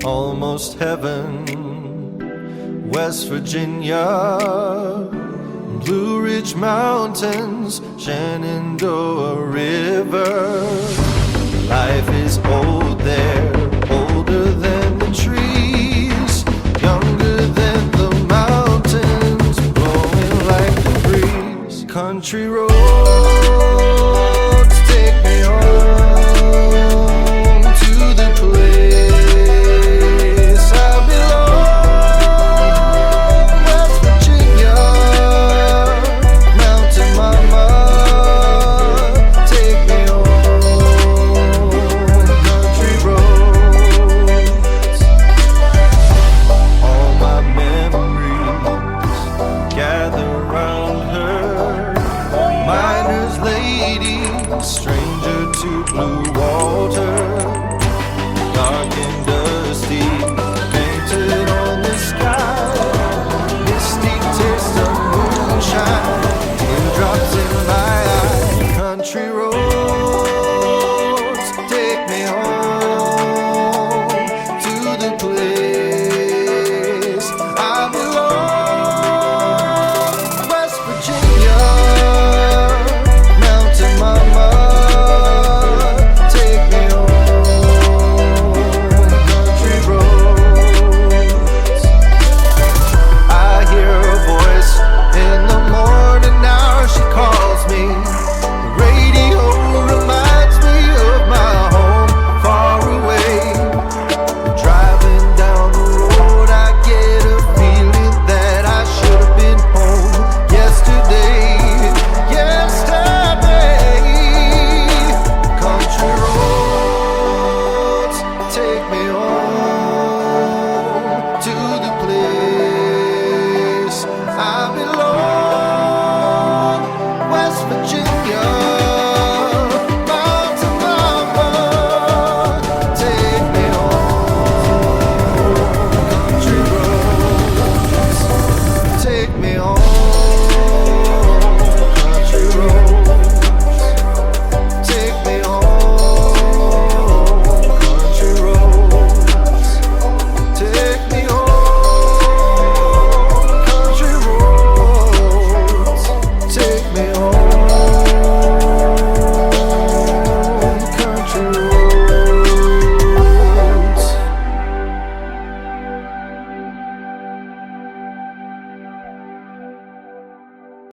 almost heaven. West Virginia, Blue Ridge Mountains, Shenandoah River. Life is old there, older than the trees, younger than the mountains, blowing like the breeze. Country roads take me home to the place I belong. West Virginia, mountain mama, take me home. Country roads, all my memories gather round her. Miner's lady, stranger to blue water, dark and